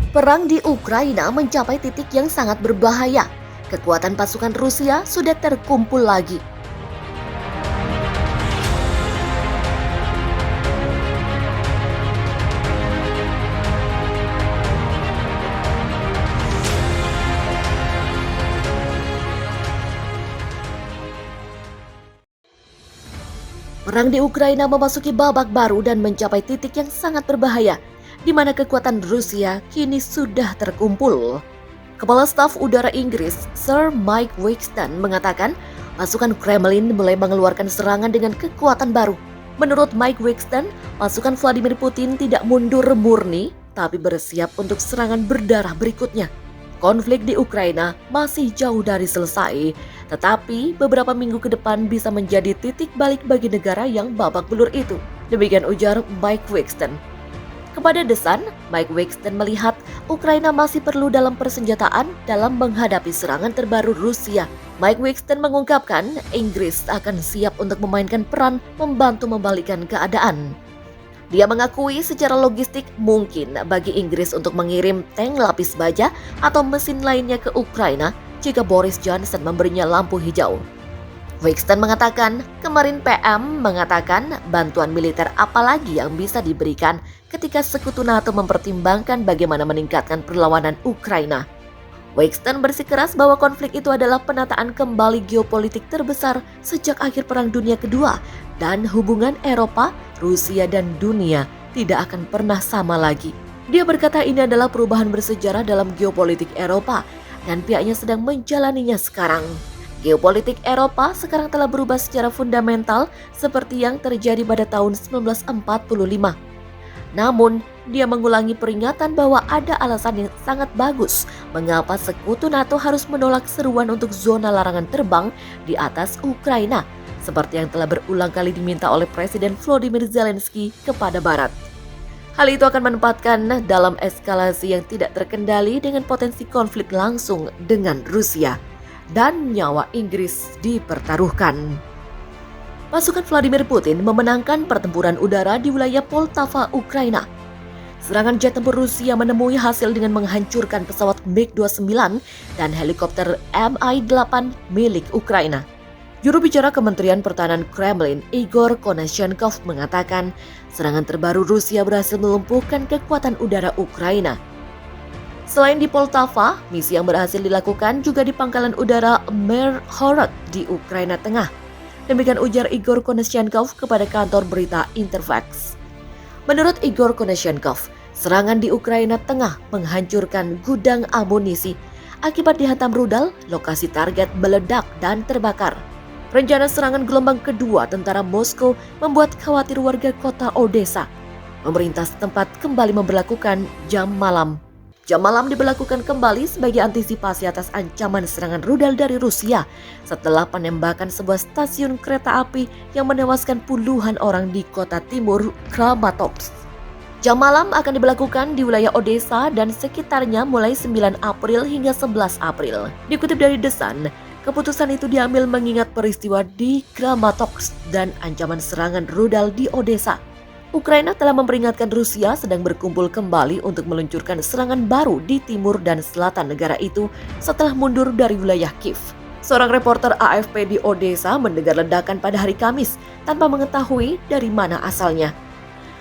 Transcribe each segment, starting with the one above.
Perang di Ukraina mencapai titik yang sangat berbahaya. Kekuatan pasukan Rusia sudah terkumpul lagi. Perang di Ukraina memasuki babak baru dan mencapai titik yang sangat berbahaya, di mana kekuatan Rusia kini sudah terkumpul. Kepala Staf Udara Inggris, Sir Mike Winston, mengatakan pasukan Kremlin mulai mengeluarkan serangan dengan kekuatan baru. Menurut Mike Winston, pasukan Vladimir Putin tidak mundur murni, tapi bersiap untuk serangan berdarah berikutnya. Konflik di Ukraina masih jauh dari selesai, tetapi beberapa minggu ke depan bisa menjadi titik balik bagi negara yang babak belur itu. Demikian ujar Mike Winston. Kepada The Sun, Mike Winston melihat Ukraina masih perlu dalam persenjataan dalam menghadapi serangan terbaru Rusia. Mike Winston mengungkapkan Inggris akan siap untuk memainkan peran membantu membalikkan keadaan. Dia mengakui secara logistik mungkin bagi Inggris untuk mengirim tank lapis baja atau mesin lainnya ke Ukraina jika Boris Johnson memberinya lampu hijau. Winston mengatakan, kemarin PM mengatakan bantuan militer apalagi yang bisa diberikan ketika sekutu NATO mempertimbangkan bagaimana meningkatkan perlawanan Ukraina. Winston bersikeras bahwa konflik itu adalah penataan kembali geopolitik terbesar sejak akhir Perang Dunia Kedua dan hubungan Eropa, Rusia, dan dunia tidak akan pernah sama lagi. Dia berkata ini adalah perubahan bersejarah dalam geopolitik Eropa dan pihaknya sedang menjalaninya sekarang. Geopolitik Eropa sekarang telah berubah secara fundamental seperti yang terjadi pada tahun 1945. Namun, dia mengulangi peringatan bahwa ada alasan yang sangat bagus mengapa sekutu NATO harus menolak seruan untuk zona larangan terbang di atas Ukraina, seperti yang telah berulang kali diminta oleh Presiden Volodymyr Zelensky kepada Barat. Hal itu akan menempatkan dalam eskalasi yang tidak terkendali dengan potensi konflik langsung dengan Rusia, dan nyawa Inggris dipertaruhkan. Pasukan Vladimir Putin memenangkan pertempuran udara di wilayah Poltava, Ukraina. Serangan jet tempur Rusia menemui hasil dengan menghancurkan pesawat MiG-29 dan helikopter Mi-8 milik Ukraina. Juru bicara Kementerian Pertahanan Kremlin, Igor Konashenkov, mengatakan serangan terbaru Rusia berhasil melumpuhkan kekuatan udara Ukraina. Selain di Poltava, misi yang berhasil dilakukan juga di pangkalan udara Mirhorod di Ukraina Tengah. Demikian ujar Igor Konashenkov kepada kantor berita Interfax. Menurut Igor Konashenkov, serangan di Ukraina Tengah menghancurkan gudang amunisi. Akibat dihantam rudal, lokasi target meledak dan terbakar. Rencana serangan gelombang kedua tentara Moskow membuat khawatir warga kota Odessa. Pemerintah setempat kembali memberlakukan jam malam. Jam malam diberlakukan kembali sebagai antisipasi atas ancaman serangan rudal dari Rusia setelah penembakan sebuah stasiun kereta api yang menewaskan puluhan orang di kota timur Kramatorsk. Jam malam akan diberlakukan di wilayah Odessa dan sekitarnya mulai 9 April hingga 11 April. Dikutip dari The Sun, keputusan itu diambil mengingat peristiwa di Kramatorsk dan ancaman serangan rudal di Odessa. Ukraina telah memperingatkan Rusia sedang berkumpul kembali untuk meluncurkan serangan baru di timur dan selatan negara itu setelah mundur dari wilayah Kiev. Seorang reporter AFP di Odessa mendengar ledakan pada hari Kamis tanpa mengetahui dari mana asalnya.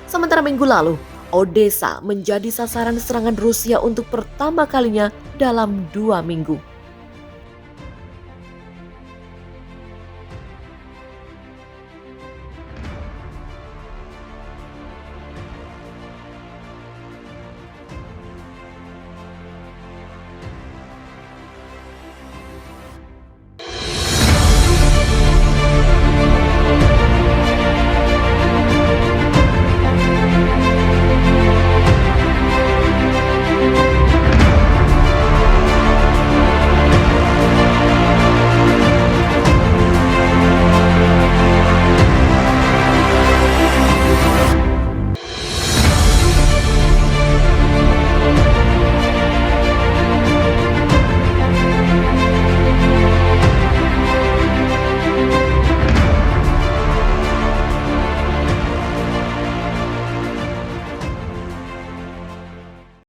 Sementara minggu lalu, Odessa menjadi sasaran serangan Rusia untuk pertama kalinya dalam 2 minggu.